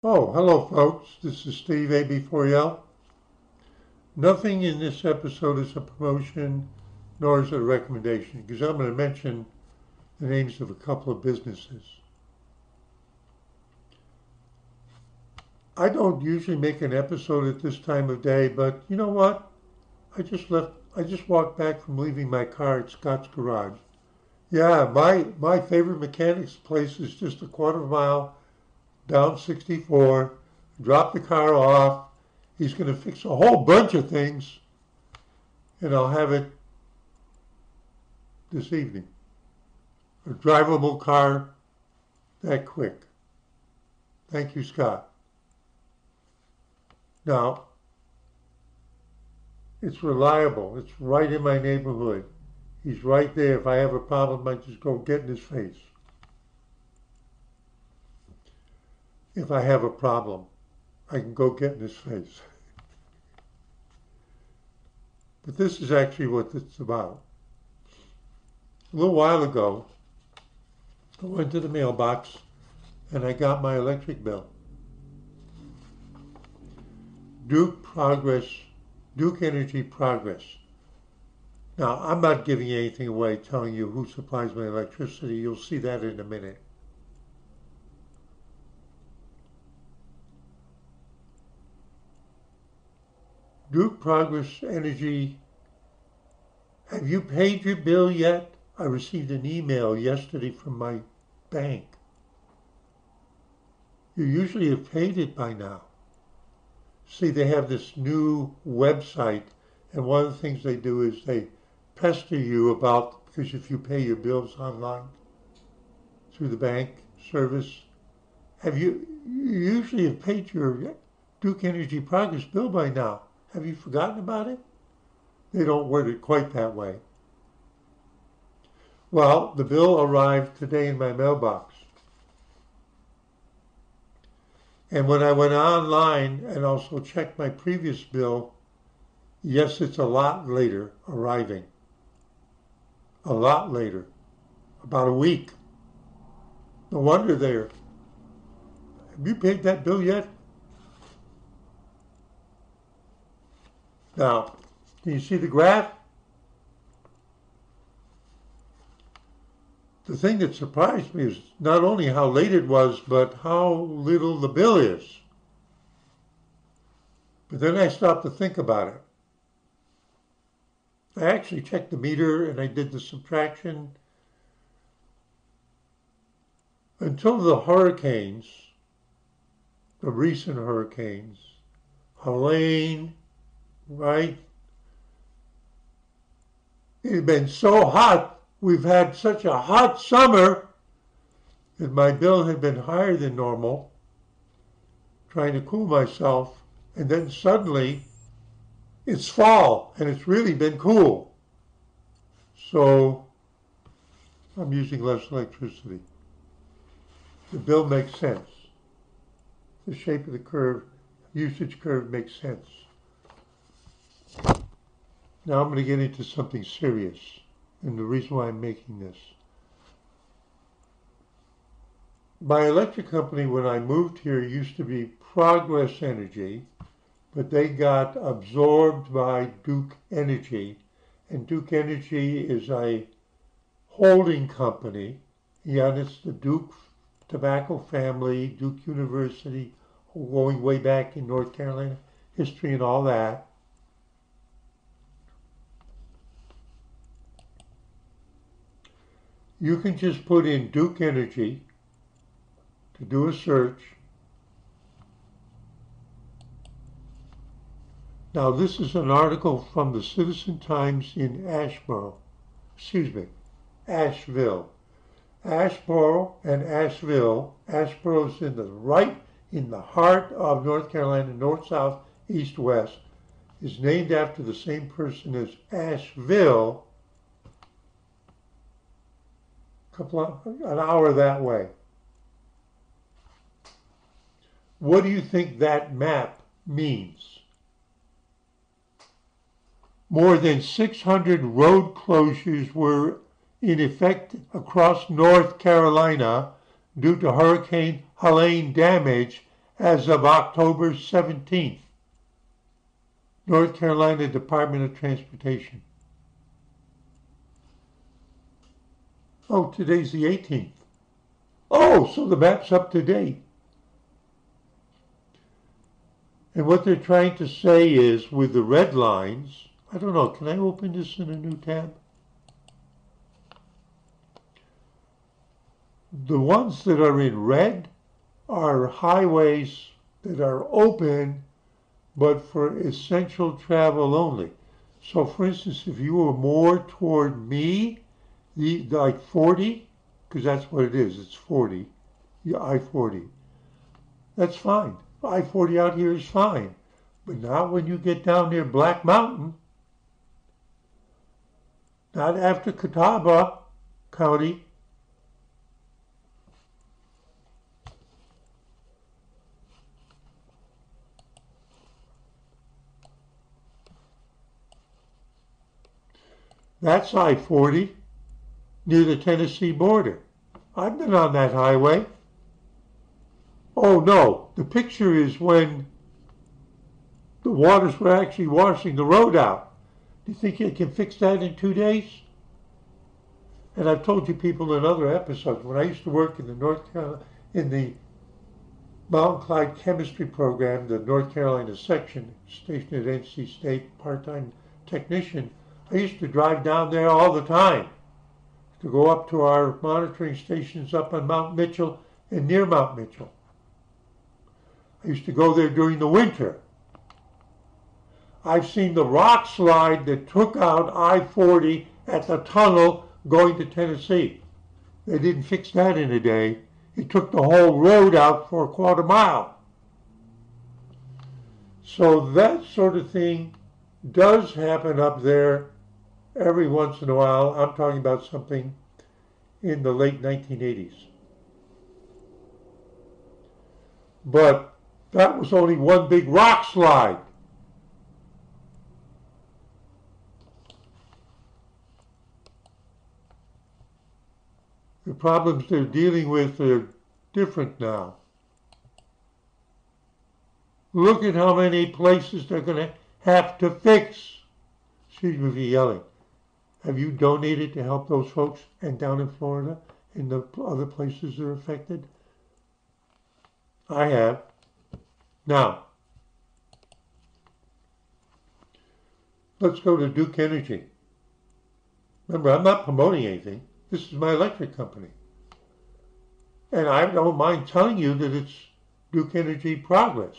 Oh, hello folks, this is Steve AB4L. Nothing in this episode is a promotion nor is it a recommendation because I'm going to mention the names of a couple of businesses. I don't usually make an episode at this time of day, but you know what? I just walked back from leaving my car at Scott's Garage. Yeah, my favorite mechanic's place is just a quarter mile down 64, drop the car off. He's going to fix a whole bunch of things, and I'll have it this evening. A drivable car that quick. Thank you, Scott. Now, it's reliable. It's right in my neighborhood. He's right there. If I have a problem, I just go get in his face. If I have a problem, I can go get in his face. But this is actually what it's about. A little while ago, I went to the mailbox and I got my electric bill. Duke Energy Progress. Now, I'm not giving anything away, telling you who supplies my electricity. You'll see that in a minute. Duke Progress Energy, have you paid your bill yet? I received an email yesterday from my bank. You usually have paid it by now. See, they have this new website, and one of the things they do is they pester you about, because if you pay your bills online through the bank service, you usually have paid your Duke Energy Progress bill by now. Have you forgotten about it? They don't word it quite that way. Well, the bill arrived today in my mailbox. And when I went online and also checked my previous bill, yes, it's a lot later arriving. A lot later. About a week. No wonder they're, have you paid that bill yet? Now, can you see the graph? The thing that surprised me is not only how late it was, but how little the bill is. But then I stopped to think about it. I actually checked the meter and I did the subtraction. Until the hurricanes, the recent hurricanes, Helene, right? It had been so hot. We've had such a hot summer that my bill had been higher than normal, trying to cool myself, and then suddenly it's fall and it's really been cool. So I'm using less electricity. The bill makes sense. The shape of the curve, usage curve makes sense. Now I'm going to get into something serious. And the reason why I'm making this. My electric company, when I moved here, used to be Progress Energy, but they got absorbed by Duke Energy. And Duke Energy is a holding company. Yeah, and it's the Duke tobacco family, Duke University, going way back in North Carolina, history and all that. You can just put in Duke Energy to do a search. Now this is an article from the Citizen Times in Asheville. Asheboro and Asheville. Asheboro's right in the heart of North Carolina, north, south, east, west, is named after the same person as Asheville. An hour that way. What do you think that map means? More than 600 road closures were in effect across North Carolina due to Hurricane Helene damage as of October 17th. North Carolina Department of Transportation. Oh, today's the 18th. Oh, so the map's up to date. And what they're trying to say is, with the red lines, I don't know, can I open this in a new tab? The ones that are in red are highways that are open, but for essential travel only. So for instance, if you were more toward me, like 40, because that's what it is, it's 40, I-40, that's fine. I-40 out here is fine. But not when you get down near Black Mountain, not after Catawba County. That's I-40 near the Tennessee border. I've been on that highway. Oh no, the picture is when the waters were actually washing the road out. Do you think you can fix that in 2 days? And I've told you people in other episodes, when I used to work in the Mountain Clyde chemistry program, the North Carolina section, stationed at NC State, part-time technician, I used to drive down there all the time to go up to our monitoring stations up on Mount Mitchell and near Mount Mitchell. I used to go there during the winter. I've seen the rock slide that took out I-40 at the tunnel going to Tennessee. They didn't fix that in a day. It took the whole road out for a quarter mile. So that sort of thing does happen up there every once in a while. I'm talking about something in the late 1980s. But that was only one big rock slide. The problems they're dealing with are different now. Look at how many places they're going to have to fix. Excuse me for yelling. Have you donated to help those folks and down in Florida and the other places that are affected? I have. Now, let's go to Duke Energy. Remember, I'm not promoting anything. This is my electric company. And I don't mind telling you that it's Duke Energy Progress.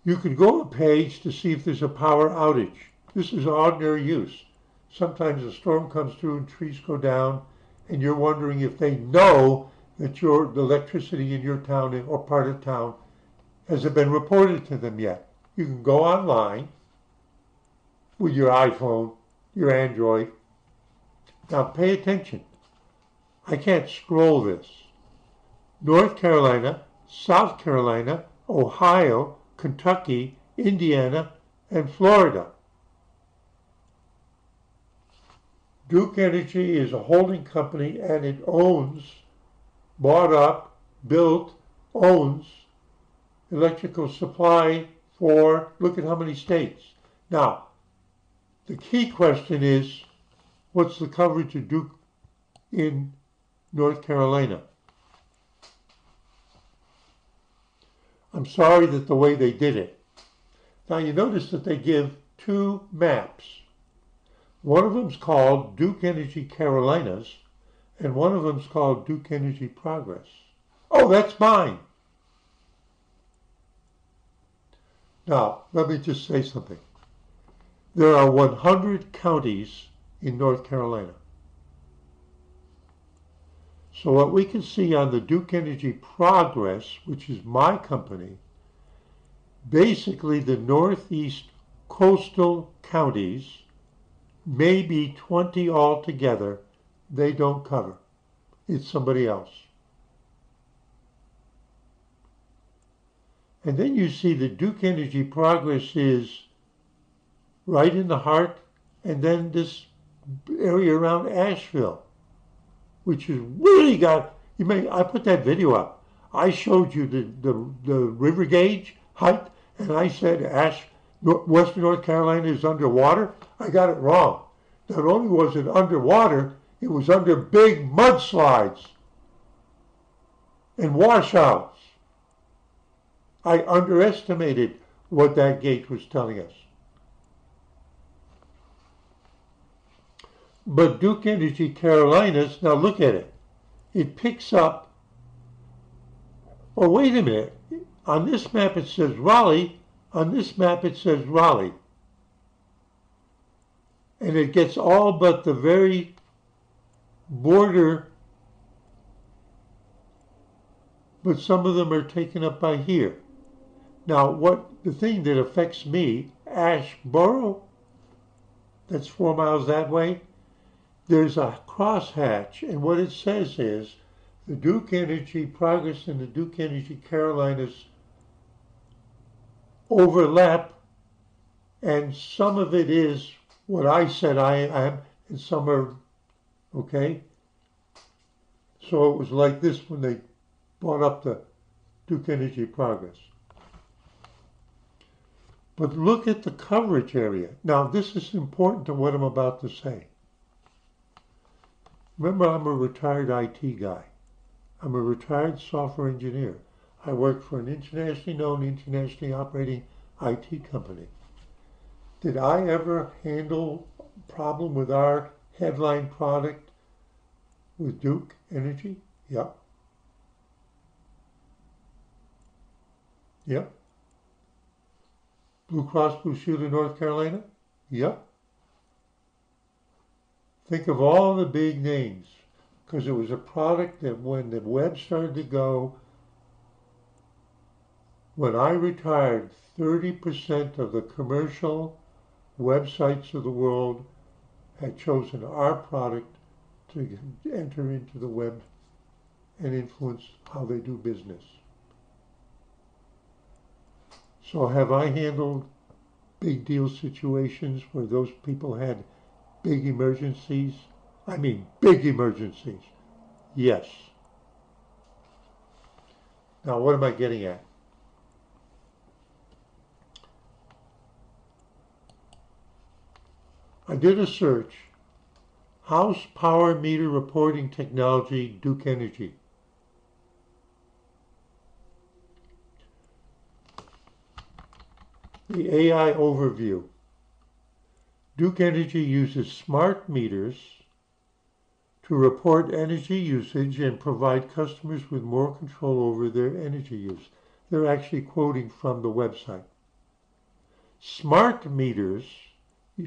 You can go to a page to see if there's a power outage. This is ordinary use. Sometimes a storm comes through and trees go down, and you're wondering if they know that the electricity in your town or part of town hasn't been reported to them yet. You can go online with your iPhone, your Android. Now pay attention. I can't scroll this. North Carolina, South Carolina, Ohio, Kentucky, Indiana, and Florida. Duke Energy is a holding company and it owns, bought up, built, owns electrical supply for, look at how many states. Now, the key question is, what's the coverage of Duke in North Carolina? I'm sorry that the way they did it. Now you notice that they give two maps. One of them's called Duke Energy Carolinas, and one of them's called Duke Energy Progress. Oh, that's mine. Now, let me just say something. There are 100 counties in North Carolina. So what we can see on the Duke Energy Progress, which is my company, basically the northeast coastal counties, maybe 20 altogether, they don't cover. It's somebody else. And then you see the Duke Energy Progress is right in the heart, and then this area around Asheville, which is really got, I put that video up. I showed you the river gauge height, and I said Western North Carolina is underwater. I got it wrong. Not only was it underwater, it was under big mudslides and washouts. I underestimated what that gauge was telling us. But Duke Energy Carolinas, now look at it. It picks up, oh wait a minute, on this map it says Raleigh, on this map it says Raleigh. And it gets all but the very border, but some of them are taken up by here. Now, the thing that affects me, Asheboro, that's 4 miles that way, there's a crosshatch, and what it says is the Duke Energy Progress and the Duke Energy Carolinas overlap, and some of it is what I said I am, and some are, okay? So it was like this when they brought up the Duke Energy Progress. But look at the coverage area. Now, this is important to what I'm about to say. Remember, I'm a retired IT guy. I'm a retired software engineer. I work for an internationally known, internationally operating IT company. Did I ever handle a problem with our headline product with Duke Energy? Yep. Yep. Blue Cross Blue Shield of North Carolina? Yep. Think of all the big names, because it was a product that when the web started to go, when I retired, 30% of the commercial websites of the world had chosen our product to enter into the web and influence how they do business. So have I handled big deal situations where those people had big emergencies? I mean big emergencies. Yes. Now what am I getting at? I did a search. House power meter reporting technology, Duke Energy. The AI overview. Duke Energy uses smart meters to report energy usage and provide customers with more control over their energy use. They're actually quoting from the website. Smart meters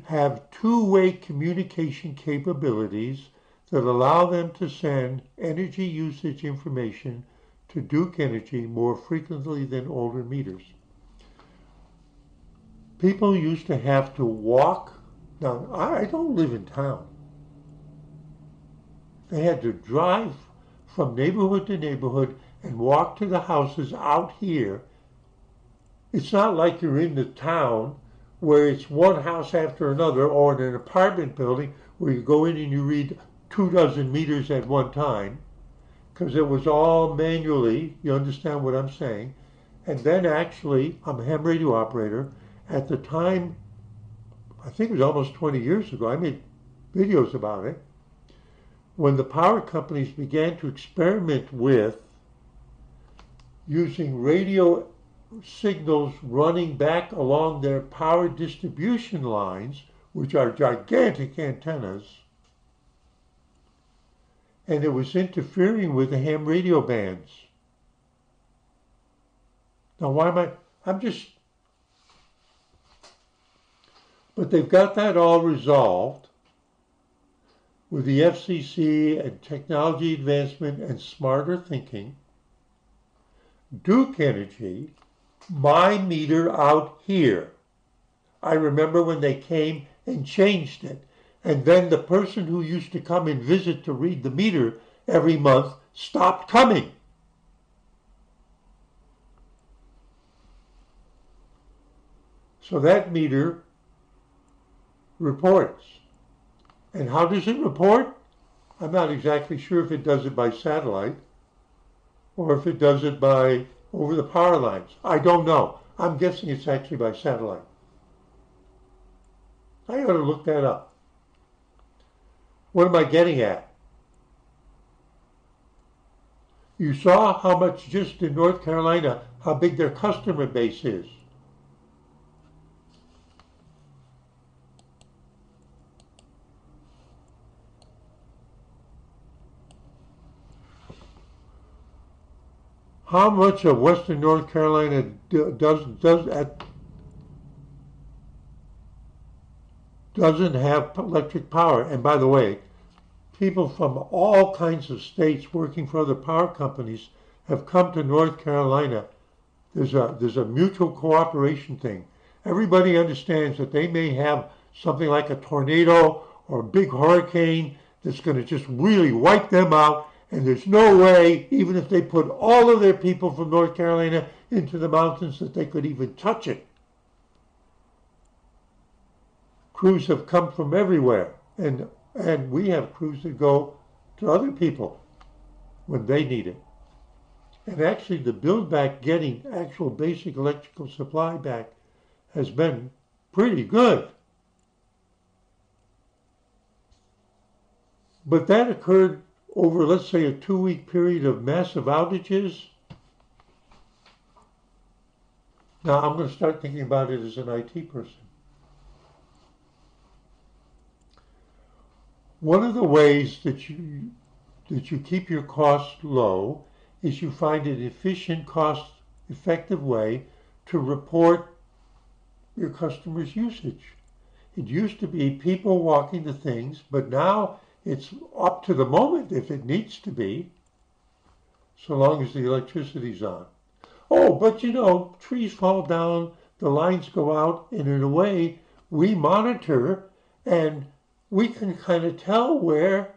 have two-way communication capabilities that allow them to send energy usage information to Duke Energy more frequently than older meters. People used to have to walk. Now, I don't live in town. They had to drive from neighborhood to neighborhood and walk to the houses out here. It's not like you're in the town where it's one house after another, or in an apartment building where you go in and you read 24 meters at one time, because it was all manually. You understand what I'm saying? And then actually, I'm a ham radio operator. At the time, I think it was almost 20 years ago, I made videos about it, when the power companies began to experiment with using radio signals running back along their power distribution lines, which are gigantic antennas, and it was interfering with the ham radio bands. Now, why am but they've got that all resolved with the FCC and technology advancement and smarter thinking. Duke Energy, my meter out here. I remember when they came and changed it. And then the person who used to come and visit to read the meter every month stopped coming. So that meter reports. And how does it report? I'm not exactly sure if it does it by satellite or if it does it by over the power lines. I don't know. I'm guessing it's actually by satellite. I ought to look that up. What am I getting at? You saw how much just in North Carolina, how big their customer base is. How much of Western North Carolina doesn't have electric power? And by the way, people from all kinds of states working for other power companies have come to North Carolina. There's a mutual cooperation thing. Everybody understands that they may have something like a tornado or a big hurricane that's going to just really wipe them out. And there's no way, even if they put all of their people from North Carolina into the mountains, that they could even touch it. Crews have come from everywhere. And we have crews that go to other people when they need it. And actually, the build back getting actual basic electrical supply back has been pretty good. But that occurred over, let's say, a 2-week period of massive outages. Now, I'm going to start thinking about it as an IT person. One of the ways that you keep your costs low is you find an efficient, cost-effective way to report your customers' usage. It used to be people walking the things, but now it's up to the moment if it needs to be, so long as the electricity's on. Oh, but you know, trees fall down, the lines go out, and in a way, we monitor and we can kind of tell where,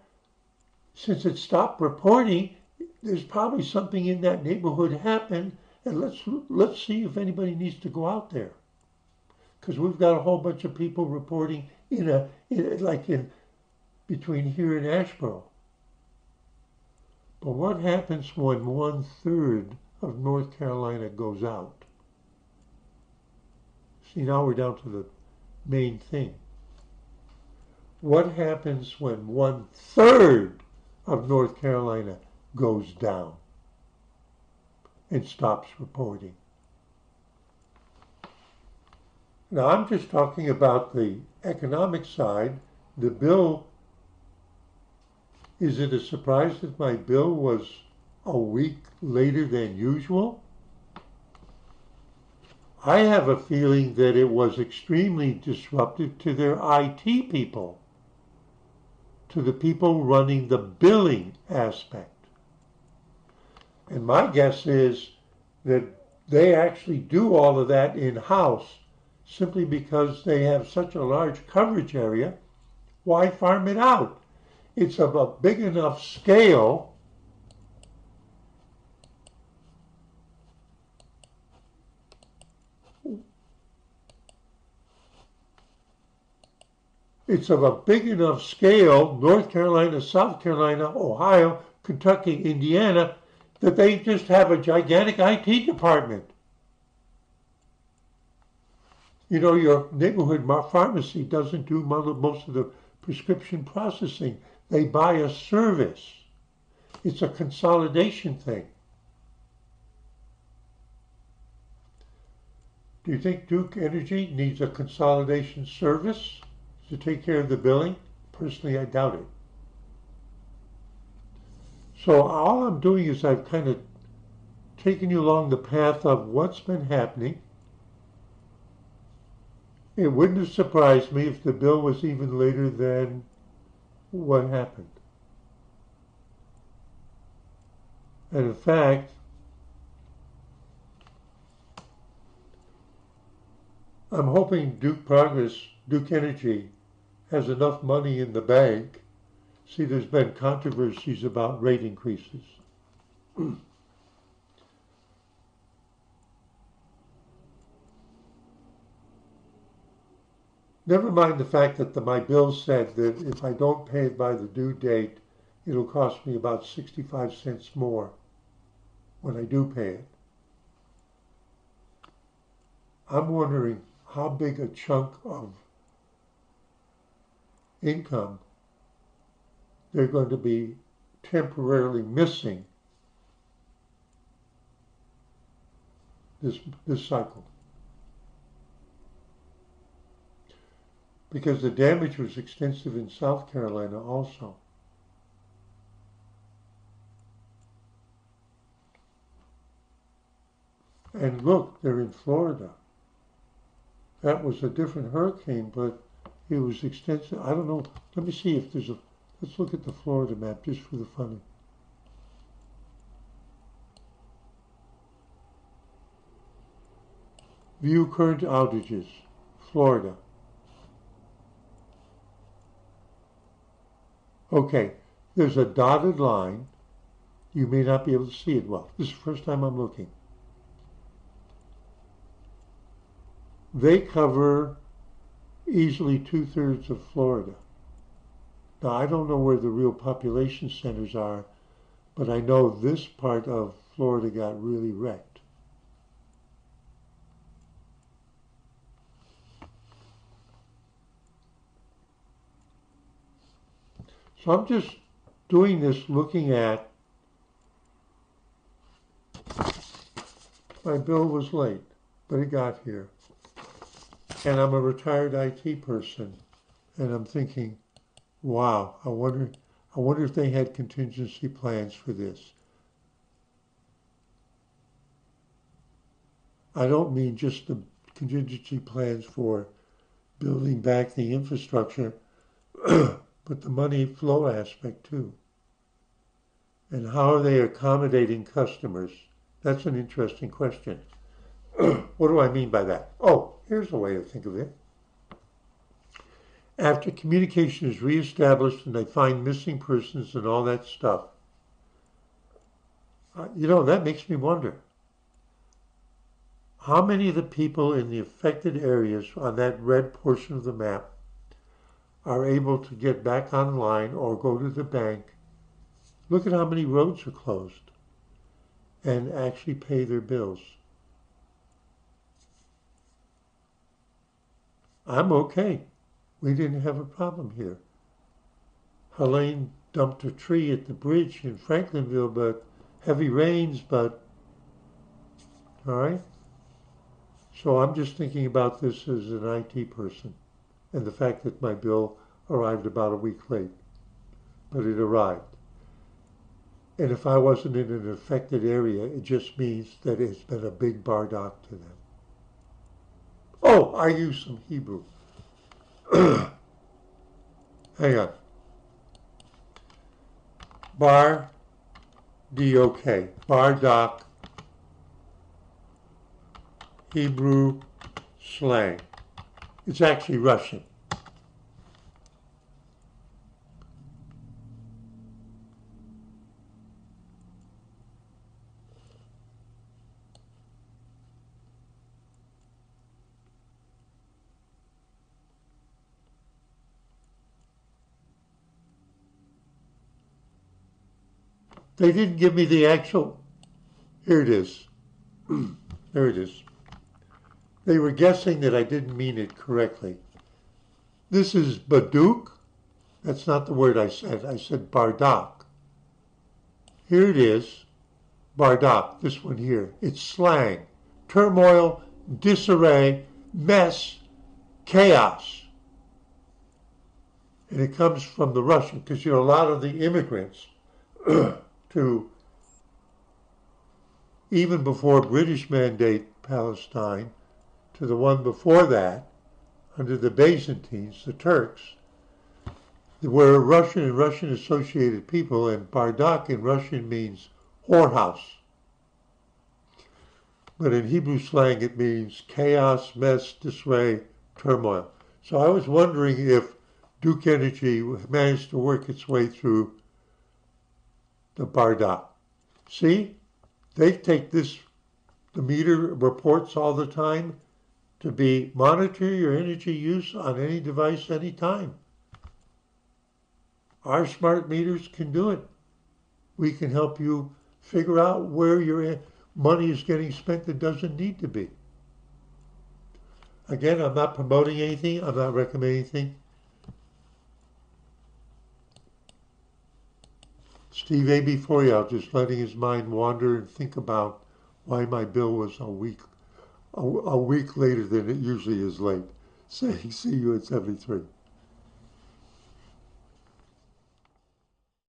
since it stopped reporting, there's probably something in that neighborhood happened, and let's see if anybody needs to go out there. Because we've got a whole bunch of people reporting in between here and Asheboro. But what happens when 1/3 of North Carolina goes out? See, now we're down to the main thing. What happens when 1/3 of North Carolina goes down and stops reporting? Now, I'm just talking about the economic side. The bill, is it a surprise that my bill was a week later than usual? I have a feeling that it was extremely disruptive to their IT people, to the people running the billing aspect. And my guess is that they actually do all of that in-house simply because they have such a large coverage area. Why farm it out? It's of a big enough scale North Carolina, South Carolina, Ohio, Kentucky, Indiana, that they just have a gigantic IT department. You know, your neighborhood pharmacy doesn't do most of the prescription processing. They buy a service. It's a consolidation thing. Do you think Duke Energy needs a consolidation service to take care of the billing? Personally, I doubt it. So all I'm doing is I've kind of taken you along the path of what's been happening. It wouldn't have surprised me if the bill was even later than what happened. And in fact, I'm hoping Duke Energy has enough money in the bank. See, there's been controversies about rate increases. Never mind the fact that my bill said that if I don't pay it by the due date, it'll cost me about 65 cents more when I do pay it. I'm wondering how big a chunk of income they're going to be temporarily missing this cycle. Because the damage was extensive in South Carolina also. And look, they're in Florida. That was a different hurricane, but it was extensive. I don't know. Let me see if there's a, let's look at the Florida map just for the fun of it. View current outages, Florida. Okay, there's a dotted line. You may not be able to see it well. This is the first time I'm looking. They cover easily 2/3 of Florida. Now, I don't know where the real population centers are, but I know this part of Florida got really wrecked. So I'm just doing this looking at, my bill was late, but it got here. And I'm a retired IT person, and I'm thinking, wow, I wonder if they had contingency plans for this. I don't mean just the contingency plans for building back the infrastructure, but the money flow aspect too. And how are they accommodating customers? That's an interesting question. What do I mean by that? Oh, here's a way to think of it. After communication is reestablished and they find missing persons and all that stuff, that makes me wonder. How many of the people in the affected areas on that red portion of the map are able to get back online or go to the bank, look at how many roads are closed, and actually pay their bills? I'm okay. We didn't have a problem here. Helene dumped a tree at the bridge in Franklinville, but heavy rains, all right? So I'm just thinking about this as an IT person and the fact that my bill arrived about a week late, but it arrived. And if I wasn't in an affected area, it just means that it's been a big bardock to them. Oh, I used some Hebrew. Hang on. Bar, D-O-K, bardock, Hebrew slang. It's actually Russian. They didn't give me the actual, here it is. There it is. They were guessing that I didn't mean it correctly. This is Baduk. That's not the word I said. I said bardock. Here it is, bardock, this one here. It's slang. Turmoil, disarray, mess, chaos. And it comes from the Russian, because a lot of the immigrants to, even before British mandate Palestine, to the one before that, under the Byzantines, the Turks, were Russian and Russian associated people, and bardock in Russian means whorehouse. But in Hebrew slang it means chaos, mess, disarray, turmoil. So I was wondering if Duke Energy managed to work its way through the bardock. See, they take this, the meter reports all the time, to be monitor your energy use on any device anytime. Our smart meters can do it. We can help you figure out where your money is getting spent that doesn't need to be. Again, I'm not promoting anything. I'm not recommending anything. Steve AB40, just letting his mind wander and think about why my bill was a week later than it usually is late. Saying, see you at 73.